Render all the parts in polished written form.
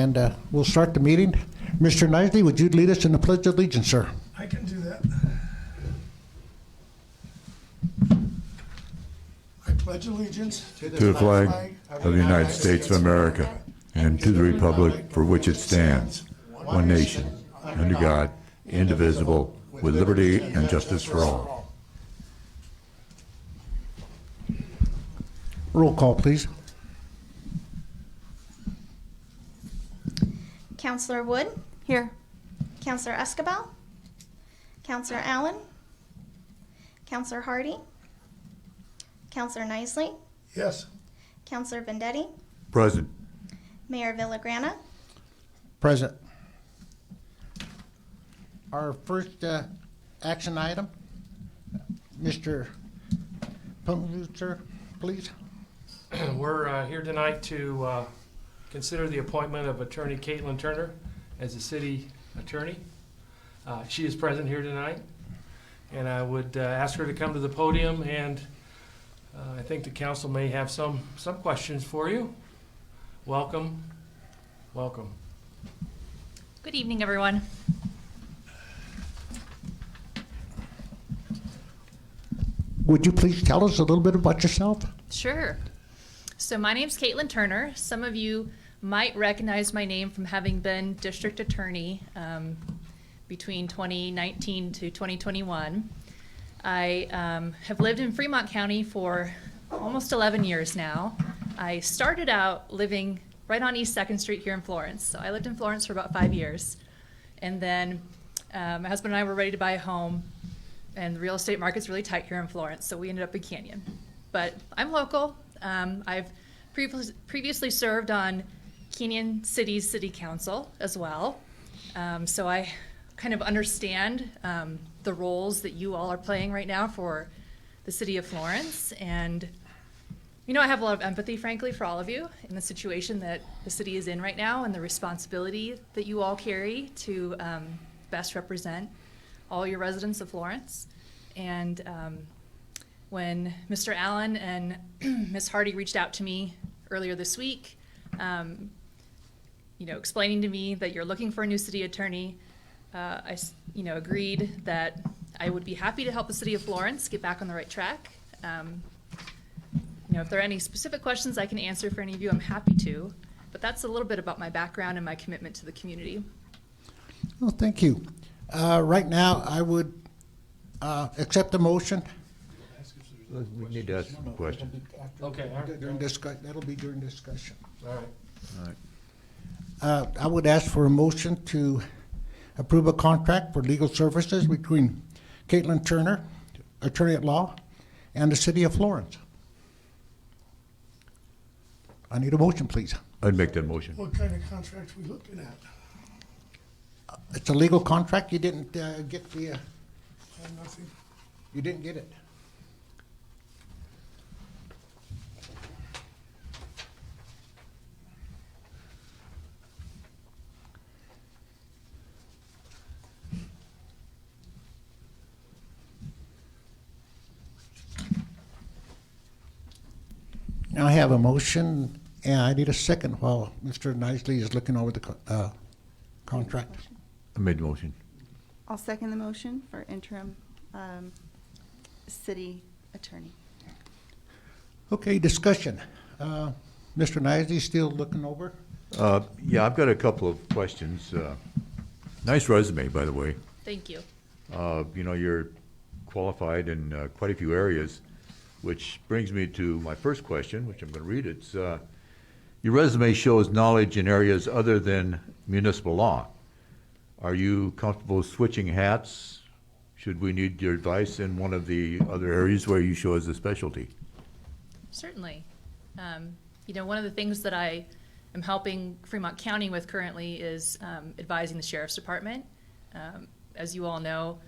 and we'll start the meeting. Mr. Knisley, would you lead us in the Pledge of Allegiance, sir? I can do that. I pledge allegiance To the flag of the United States of America and to the republic for which it stands, one nation, under God, indivisible, with liberty and justice for all. Roll call, please. Counselor Wood? Here. Counselor Escobar? Counselor Allen? Counselor Hardy? Counselor Knisley? yes. Counselor Vendetti? Present. Mayor Villagrana? Present. Our first action item, Mr. Punzer, please. We're here tonight to consider the appointment of Attorney Caitlyn Turner as the city attorney. She is present here tonight, and I would ask her to come to the podium, and I think the council may have some questions for you. Welcome. Welcome. Good evening, everyone. Would you please tell us a little bit about yourself? Sure. So my name's Caitlyn Turner. Some of you might recognize my name from having been district attorney between 2019 to 2021. I have lived in Fremont County for almost 11 years now. I started out living right on East 2nd Street here in Florence. So I lived in Florence for about 5 years. And then my husband and I were ready to buy a home, and the real estate market's really tight here in Florence, so we ended up in Canyon. But I'm local. I've previously served on Canyon City's City Council as well. So I kind of understand the roles that you all are playing right now for the city of Florence. And you know, I have a lot of empathy, frankly, for all of you in the situation that the city is in right now and the responsibility that you all carry to best represent all your residents of Florence. And when Mr. Allen and Ms. Hardy reached out to me earlier this week, explaining to me that you're looking for a new city attorney, I agreed that I would be happy to help the city of Florence get back on the right track. If there are any specific questions I can answer for any of you, I'm happy to. But that's a little bit about my background and my commitment to the community. Well, thank you. Right now, I would accept the motion. We need to ask a question. Okay. That'll be during discussion. All right. All right. I would ask for a motion to approve a contract for legal services between Caitlyn Turner, attorney at law, and the city of Florence. I need a motion, please. I'd make that motion. What kind of contract are we looking at? It's a legal contract. You didn't get the. Nothing. You didn't get it. Now I have a motion, and I need a second while Mr. Knisley is looking over the contract. I made the motion. I'll second the motion for interim city attorney. Okay, discussion. Mr. Knisley still looking over? Yeah, I've got a couple of questions. Nice resume, by the way. Thank you. You're qualified in quite a few areas, which brings me to my first question, which I'm going to read. It's your resume shows knowledge in areas other than municipal law. Are you comfortable switching hats? Should we need your advice in one of the other areas where you show as a specialty? Certainly. One of the things that I am helping Fremont County with currently is advising the Sheriff's Department. As you all know,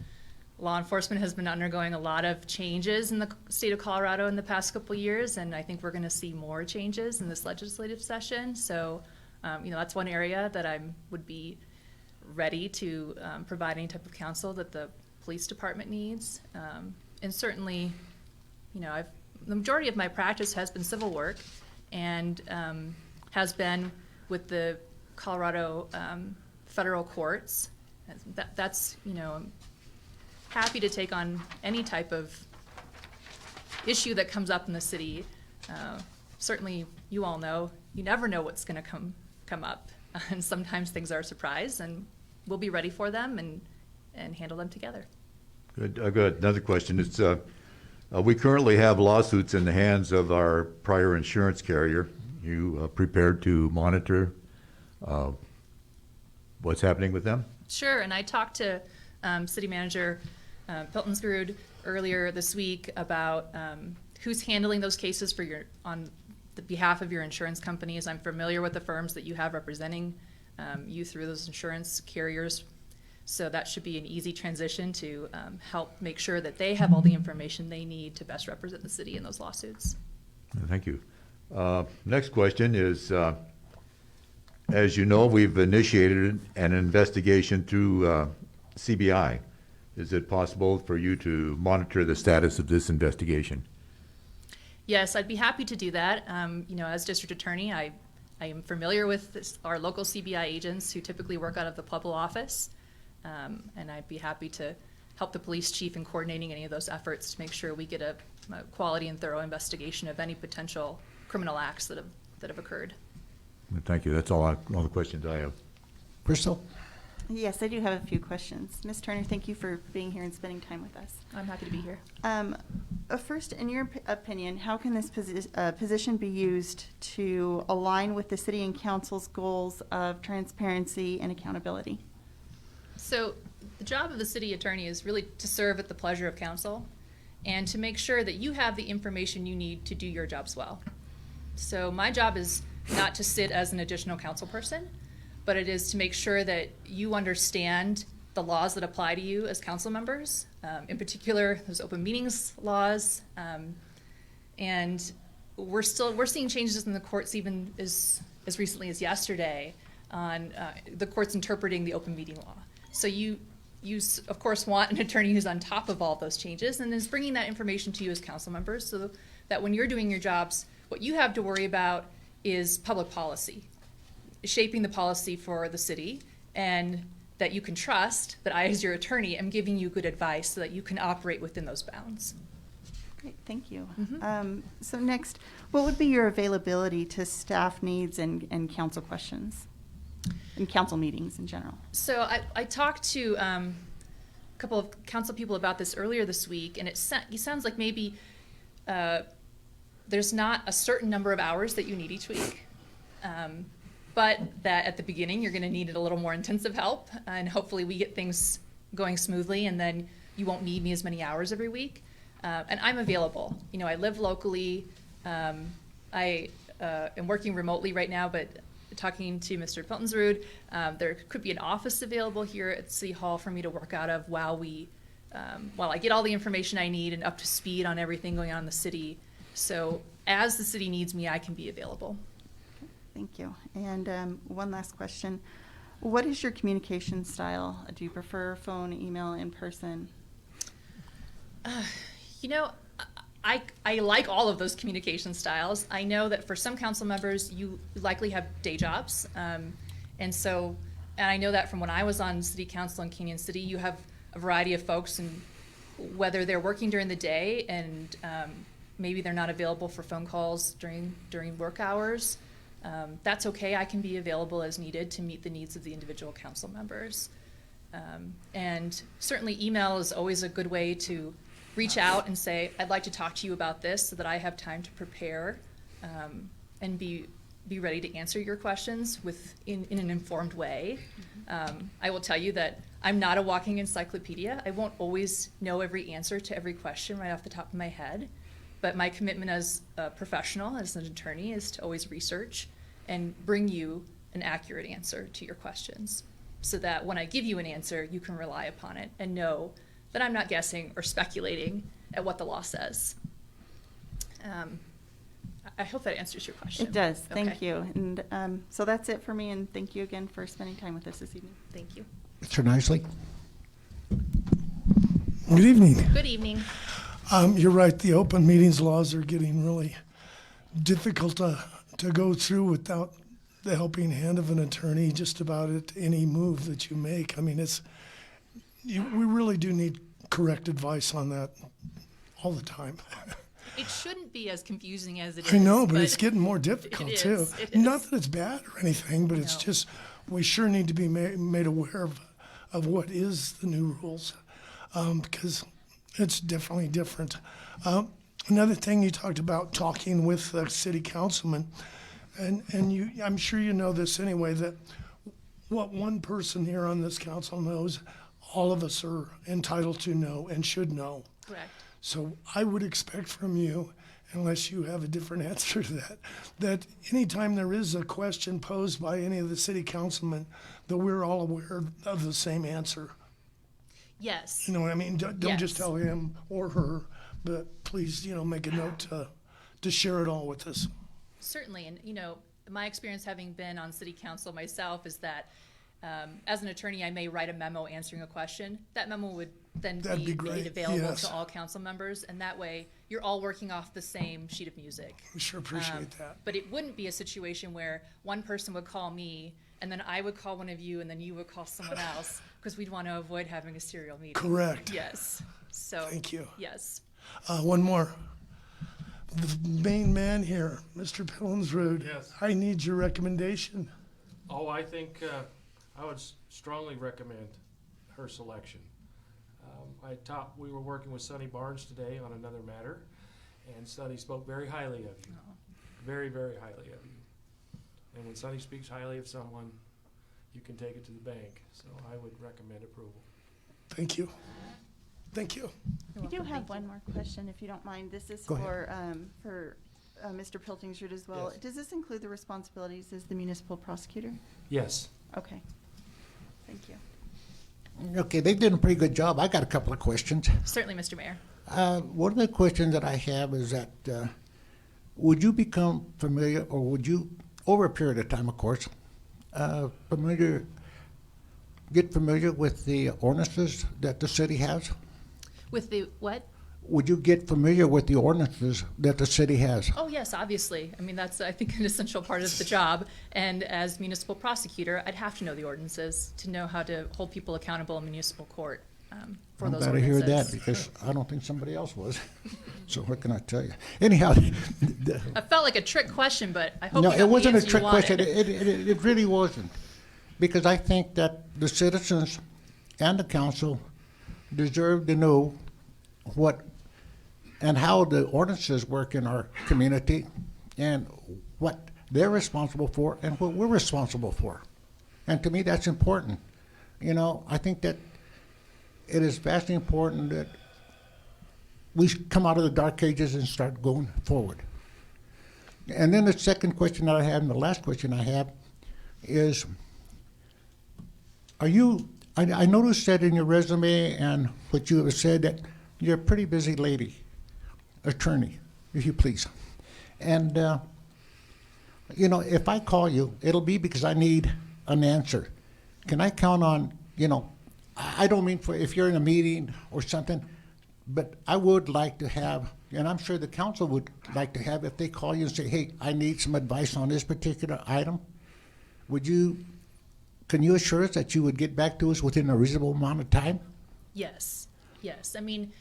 law enforcement has been undergoing a lot of changes in the state of Colorado in the past couple of years, and I think we're going to see more changes in this legislative session. So, that's one area that I would be ready to provide any type of counsel that the police department needs. And certainly, the majority of my practice has been civil work and has been with the Colorado federal courts. That's, I'm happy to take on any type of issue that comes up in the city. Certainly, you all know, you never know what's going to come up. And sometimes things are a surprise, and we'll be ready for them and handle them together. Good. I got another question. It's, we currently have lawsuits in the hands of our prior insurance carrier. You prepared to monitor what's happening with them? Sure, and I talked to City Manager Phillips earlier this week about who's handling those cases on the behalf of your insurance companies. I'm familiar with the firms that you have representing you through those insurance carriers, so that should be an easy transition to help make sure that they have all the information they need to best represent the city in those lawsuits. Thank you. Next question is, as you know, we've initiated an investigation through CBI. Is it possible for you to monitor the status of this investigation? Yes, I'd be happy to do that. As district attorney, I am familiar with our local CBI agents who typically work out of the Pueblo office, and I'd be happy to help the police chief in coordinating any of those efforts to make sure we get a quality and thorough investigation of any potential criminal acts that have occurred. Thank you. That's all the questions I have. Crystal? Yes, I do have a few questions. Ms. Turner, thank you for being here and spending time with us. I'm happy to be here. First, in your opinion, how can this position be used to align with the city and council's goals of transparency and accountability? So the job of the city attorney is really to serve at the pleasure of council and to make sure that you have the information you need to do your jobs well. So my job is not to sit as an additional council person, but it is to make sure that you understand the laws that apply to you as council members, in particular those open meetings laws, and we're seeing changes in the courts even as recently as yesterday on the courts interpreting the open meeting law. So you of course want an attorney who's on top of all those changes and is bringing that information to you as council members, so that when you're doing your jobs, what you have to worry about is public policy, shaping the policy for the city, and that you can trust that I, as your attorney, am giving you good advice so that you can operate within those bounds. Great, thank you. Mm-hmm. So next, what would be your availability to staff needs and council questions, and council meetings in general? So I talked to a couple of council people about this earlier this week, and it sounds like maybe there's not a certain number of hours that you need each week. But that at the beginning you're going to need a little more intensive help, and hopefully we get things going smoothly, and then you won't need me as many hours every week. And I'm available. I live locally. I am working remotely right now, but talking to Mr. Peltonsrud, there could be an office available here at City Hall for me to work out of while I get all the information I need and up to speed on everything going on in the city. So as the city needs me, I can be available. Thank you. And one last question. What is your communication style? Do you prefer phone, email, in person? I like all of those communication styles. I know that for some council members, you likely have day jobs. And I know that from when I was on city council in Canyon City, you have a variety of folks, and whether they're working during the day and maybe they're not available for phone calls during work hours, that's okay. I can be available as needed to meet the needs of the individual council members. And certainly email is always a good way to reach out and say, I'd like to talk to you about this, so that I have time to prepare and be ready to answer your questions in an informed way. I will tell you that I'm not a walking encyclopedia. I won't always know every answer to every question right off the top of my head, but my commitment as a professional, as an attorney, is to always research and bring you an accurate answer to your questions, so that when I give you an answer, you can rely upon it and know that I'm not guessing or speculating at what the law says. I hope that answers your question. It does. Thank Okay. you. And so that's it for me, and thank you again for spending time with us this evening. Thank you. Mr. Nicely? Good evening. Good evening. You're right, the open meetings laws are getting really difficult to go through without the helping hand of an attorney just about at any move that you make. I mean, we really do need correct advice on that all the time. It shouldn't be as confusing as it is. I know, but it's getting more difficult it too. is, it Not is. that it's bad or anything, but it's No. just we sure need to be made aware of what is the new rules, because it's definitely different. Another thing you talked about talking with the city councilman, and I'm sure you know this anyway, that what one person here on this council knows, all of us are entitled to know and should know. Correct. So I would expect from you, unless you have a different answer to that, that anytime there is a question posed by any of the city councilmen, that we're all aware of the same answer. Yes. You know what I mean? Don't just Yes. tell him or her, but please, make a note to share it all with us. Certainly, and my experience having been on city council myself is that as an attorney, I may write a memo answering a question. That memo would then That'd be be great, made available yes. to all council members, and that way you're all working off the same sheet of music. We sure appreciate that. But it wouldn't be a situation where one person would call me, and then I would call one of you, and then you would call someone else, because we'd want to avoid having a serial meeting. Correct. Yes. So. Thank you. Yes. One more. The main man here, Mr. Pillensrud. Yes. I need your recommendation. Oh, I think I would strongly recommend her selection. We were working with Sonny Barnes today on another matter, and Sonny spoke very highly of you. Very, very highly of you. And when Sonny speaks highly of someone, you can take it to the bank. So I would recommend approval. Thank you. Thank you. We do have one more question, if you don't mind. This is Go ahead. for Mr. Piltingsrud as well. Yes. Does this include the responsibilities as the municipal prosecutor? Yes. Okay. Thank you. Okay, they did a pretty good job. I got a couple of questions. Certainly, Mr. Mayor. One of the questions that I have is that would you become familiar, or would you, over a period of time, of course, get familiar with the ordinances that the city has? With the what? Would you get familiar with the ordinances that the city has? Oh, yes, obviously. I mean, that's, I think, an essential part of the job. And as municipal prosecutor, I'd have to know the ordinances to know how to hold people accountable in municipal court for I'm those glad to hear ordinances. that, because I don't think somebody else was. So what can I tell you? Anyhow, I felt like a trick question, but I hope no, you got it wasn't the a answer trick you question. wanted. It really wasn't. Because I think that the citizens and the council deserve to know what and how the ordinances work in our community and what they're responsible for and what we're responsible for. And to me, that's important. I think that it is vastly important that we come out of the dark ages and start going forward. And then the second question that I have, and the last question I have, is, I noticed that in your resume and what you have said that you're a pretty busy lady, attorney, if you please. And, if I call you, it'll be because I need an answer. Can I count on, I don't mean for if you're in a meeting or something, but I would like to have, and I'm sure the council would like to have, if they call you and say, hey, I need some advice on this particular item, can you assure us that you would get back to us within a reasonable amount of time? Yes. I mean,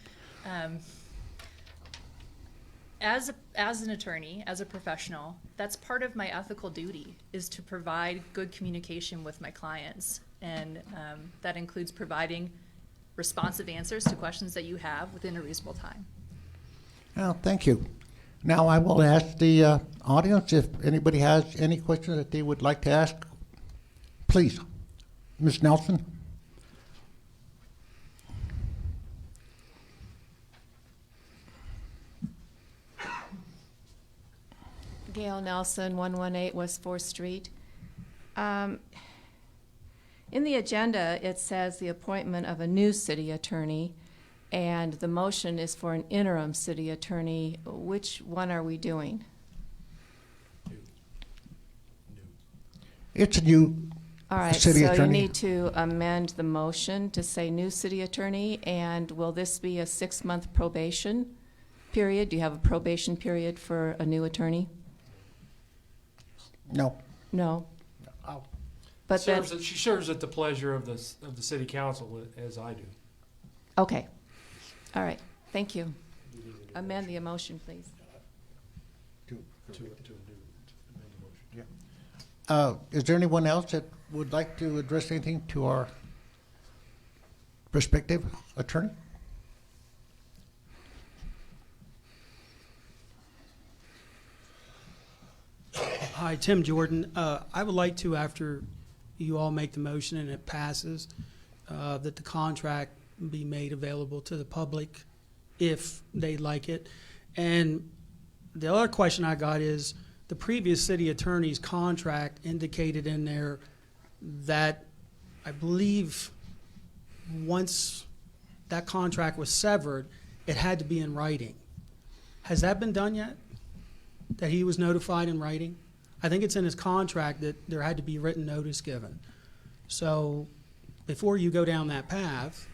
as an attorney, as a professional, that's part of my ethical duty, is to provide good communication with my clients. And that includes providing responsive answers to questions that you have within a reasonable time. Well, thank you. Now I will ask the audience if anybody has any questions that they would like to ask. Please, Ms. Nelson. Gail Nelson, 118 West 4th Street. In the agenda, it says the appointment of a new city attorney, and the motion is for an interim city attorney. Which one are we doing? It's a new All right, city so you attorney. need to amend the motion to say new city attorney, and will this be a 6-month probation period? Do you have a probation period for a new attorney? No. No. I'll- But then, She serves at the pleasure of the city council, as I do. okay. All right, thank you. Amend the motion, please. Is there anyone else that would like to address anything to our prospective attorney? Hi, Tim Jordan. I would like to, after you all make the motion and it passes, that the contract be made available to the public if they like it. And the other question I got is, the previous city attorney's contract indicated in there that I believe once that contract was severed, it had to be in writing. Has that been done yet? That he was notified in writing? I think it's in his contract that there had to be written notice given. So before you go down that path,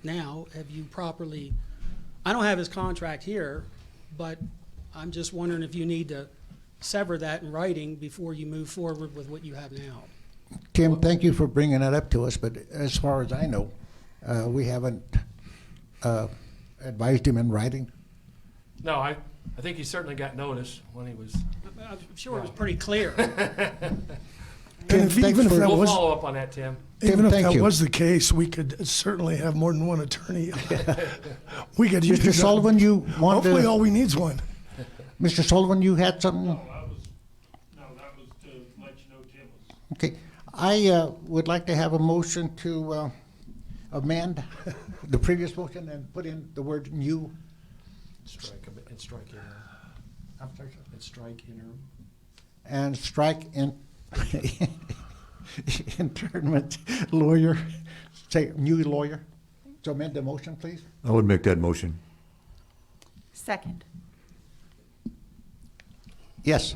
now, have you properly, I don't have his contract here, but I'm just wondering if you need to sever that in writing before you move forward with what you have now. Tim, thank you for bringing that up to us, but as far as I know, we haven't advised him in writing. No, I think he certainly got notice when he was. I'm sure it was pretty clear. And if, Thanks even if for- that We'll was, follow up on that, Tim. even if thank that you. was the case, we could certainly have more than one attorney. We could use. Mr. Sullivan, you wanted Hopefully, to, all we need is one. Mr. Sullivan, you had something? That was to let you know Tim was. Okay. I would like to have a motion to amend the previous motion and put in the word new. Strike a bit and strike interim. I'm sorry, sir. And strike interim. And strike in internment lawyer, say new lawyer. So amend the motion, please. I would make that motion. Second. Yes.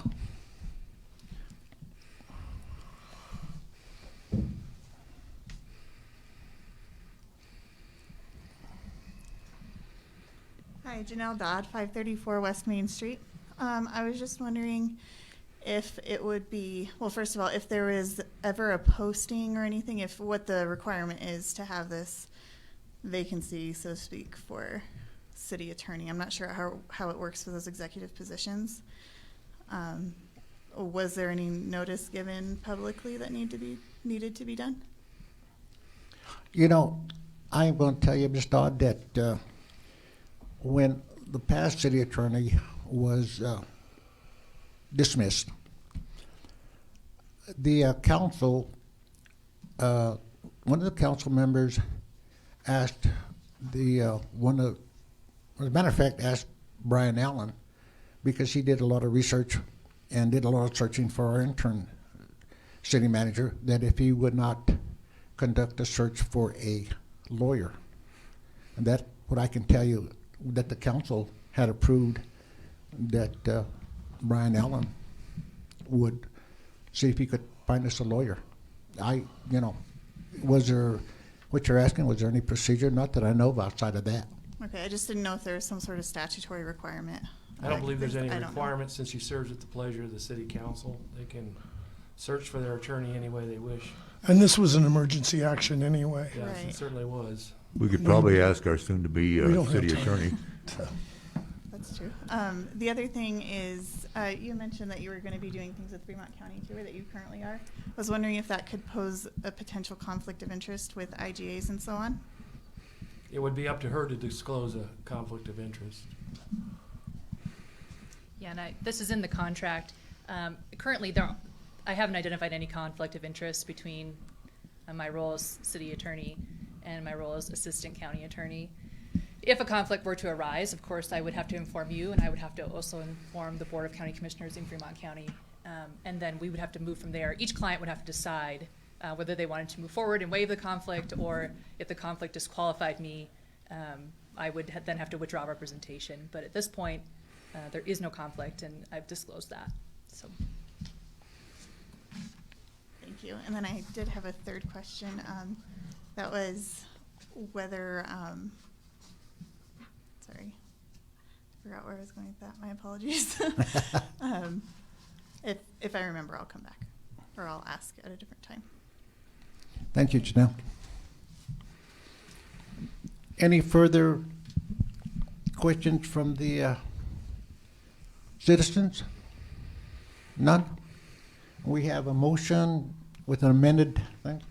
Hi, Janelle Dodd, 534 West Main Street. I was just wondering if it would be, well, first of all, if there is ever a posting or anything, if what the requirement is to have this vacancy, so to speak, for city attorney. I'm not sure how it works for those executive positions. Was there any notice given publicly that needed to be done? You know, I'm going to tell you, Ms. Dodd, that when the past city attorney was dismissed, the council, one of the council members asked as a matter of fact, asked Brian Allen, because he did a lot of research and did a lot of searching for our intern city manager, that if he would not conduct a search for a lawyer. And that, what I can tell you, that the council had approved that Brian Allen would see if he could find us a lawyer. Was there, what you're asking, was there any procedure? Not that I know of outside of that. Okay, I just didn't know if there was some sort of statutory requirement. I don't believe there's any I don't know. requirement, since she serves at the pleasure of the city council. They can search for their attorney any way they wish. And this was an emergency action anyway. Yes, Right. it certainly was. We could probably ask our soon-to-be We don't have city time. attorney. That's true. The other thing is, you mentioned that you were going to be doing things with Fremont County too, or that you currently are. I was wondering if that could pose a potential conflict of interest with IGAs and so on. It would be up to her to disclose a conflict of interest. Yeah, and this is in the contract. Currently, I haven't identified any conflict of interest between my role as city attorney and my role as assistant county attorney. If a conflict were to arise, of course, I would have to inform you, and I would have to also inform the Board of County Commissioners in Fremont County. And then we would have to move from there. Each client would have to decide whether they wanted to move forward and waive the conflict, or if the conflict disqualified me, I would then have to withdraw representation. But at this point, there is no conflict, and I've disclosed that. So. Thank you. And then I did have a third question. That was whether, sorry, I forgot where I was going with that. My apologies. If I remember, I'll come back. or I'll ask at a different time. Thank you, Janelle. Any further questions from the citizens? None? We have a motion with an amended thing,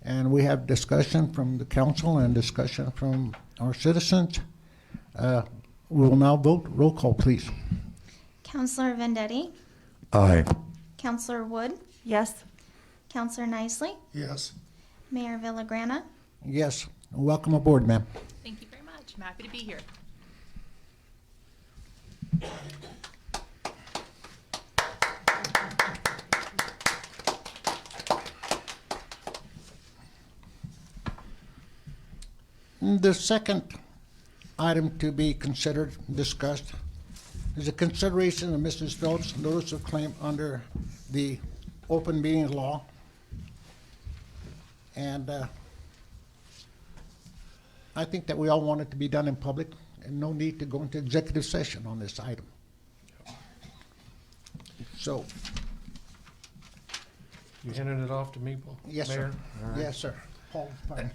and we have discussion from the council and discussion from our citizens. We will now vote. Roll call, please. Counselor Vendetti, Aye. Counselor Wood, Yes. Counselor Nicely, Yes. Mayor Villagrana, Yes. Welcome aboard, ma'am. Thank you very much. I'm happy to be here. The second item to be considered, discussed, is a consideration of Mrs. Phillips' notice of claim under the open meeting law. And I think that we all want it to be done in public, and no need to go into executive session on this item. So, You handing it off to me, Paul? yes, sir. Mayor? All right. Yes, sir. Paul, fine.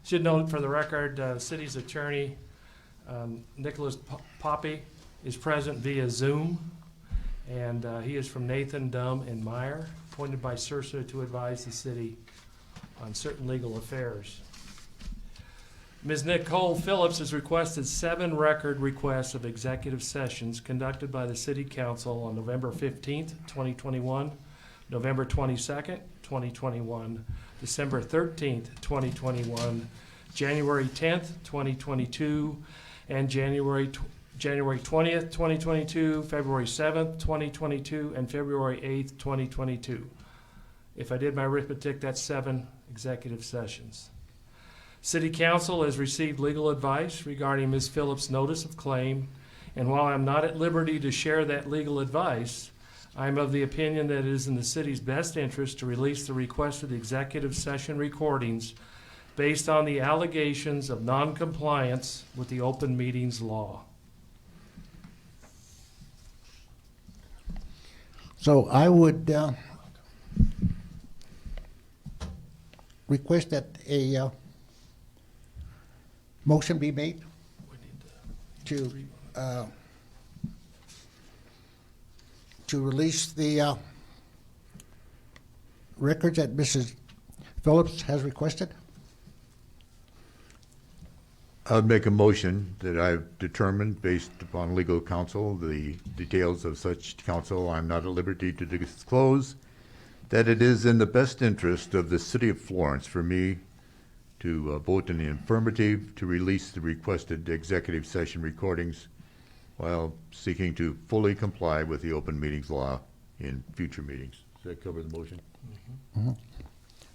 Should note for the record, city's attorney, Nicholas Poppy, is present via Zoom, and he is from Nathan, Dumb, and Meyer, appointed by CIRSA to advise the city on certain legal affairs. Ms. Nicole Phillips has requested 7 record requests of executive sessions conducted by the City Council on November 15th, 2021, November 22nd, 2021, December 13th, 2021, January 10th, 2022, and January 20th, 2022, February 7th, 2022, and February 8th, 2022. If I did my arithmetic, that's 7 executive sessions. City Council has received legal advice regarding Ms. Phillips' notice of claim, and while I'm not at liberty to share that legal advice, I'm of the opinion that it is in the city's best interest to release the requested executive session recordings based on the allegations of noncompliance with the open meetings law. So I would request that a motion be made to release the records that Mrs. Phillips has requested. I'd make a motion that I've determined, based upon legal counsel, the details of such counsel I'm not at liberty to disclose, that it is in the best interest of the city of Florence for me to vote in the affirmative to release the requested executive session recordings while seeking to fully comply with the open meetings law in future meetings. Does that cover the motion? Mm-hmm.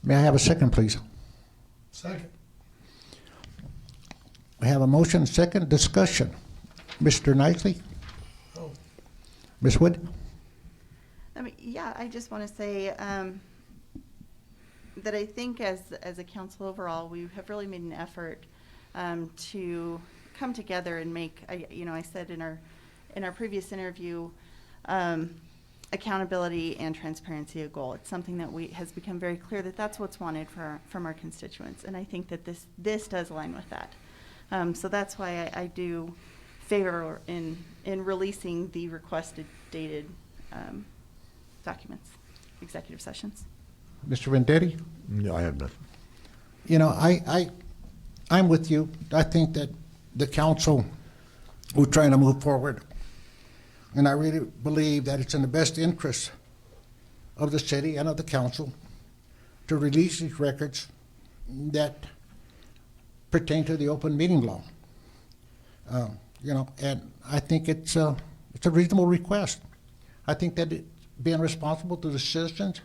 May I have a second, please? Second. We have a motion, second, discussion. Mr. Knightley? Oh. Ms. Wood? Yeah, I just want to say that I think as a council overall, we have really made an effort to come together and make, I said in our previous interview, accountability and transparency a goal. It's something that has become very clear that that's what's wanted from our constituents, and I think that this does align with that. So that's why I do favor in releasing the requested dated documents, executive sessions. Mr. Vendetti? No, I have nothing. You know, I'm with you. I think that the council, we're trying to move forward, and I really believe that it's in the best interest of the city and of the council to release these records that pertain to the open meeting law. And I think it's a reasonable request. I think that being responsible to the citizens,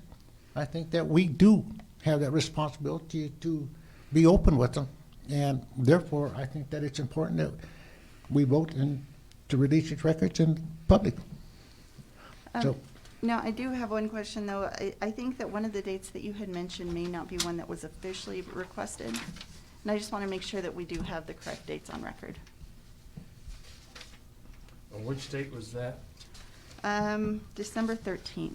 I think that we do have that responsibility to be open with them, and therefore I think that it's important that we vote to release these records in public. Now, I do have one question, though. I think that one of the dates that you had mentioned may not be one that was officially requested, and I just want to make sure that we do have the correct dates on record. On which date was that? December 13th.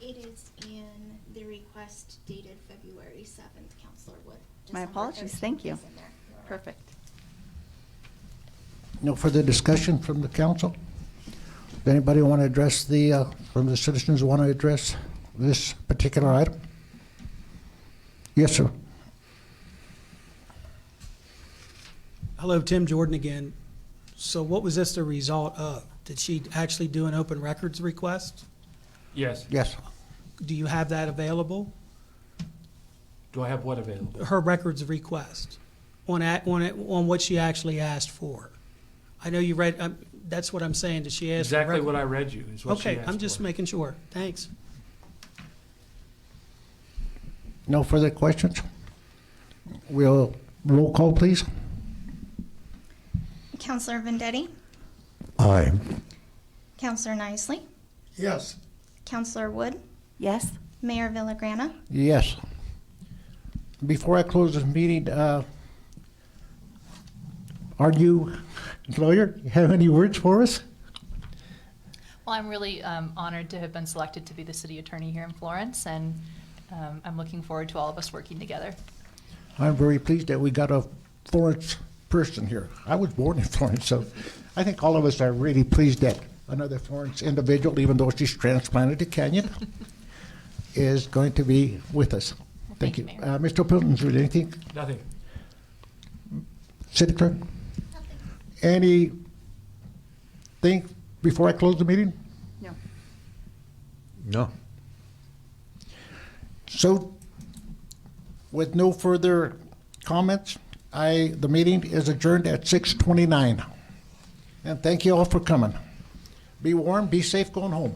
It is in the request dated February 7th, Counselor Wood. My December apologies. 13th Thank you. is in there. Perfect. No further discussion from the council? Does anybody want to address from the citizens want to address this particular item? Yes, sir. Hello, Tim Jordan again. So what was this the result of? Did she actually do an open records request? Yes. Yes. Do you have that available? Do I have what available? Her records request on what she actually asked for. I know you read, that's what I'm saying. Did she ask for Exactly record- what I read you is what she Okay, asked I'm just for. making sure. Thanks. No further questions? We'll roll call, please. Counselor Vendetti, Aye. Counselor Nicely, Yes. Counselor Wood, Yes. Mayor Villagrana. Yes. Before I close this meeting, are you, lawyer, have any words for us? Well, I'm really honored to have been selected to be the city attorney here in Florence, and I'm looking forward to all of us working together. I'm very pleased that we got a Florence person here. I was born in Florence, so I think all of us are really pleased that another Florence individual, even though she's transplanted to Canyon, is going to be with us. Well, Thank thank you. you, Mayor. Mr. Pilton, is there anything? Nothing. City Clerk? Anything before I close the meeting? No. No. So, with no further comments, the meeting is adjourned at 6:29. And thank you all for coming. Be warm, be safe going home.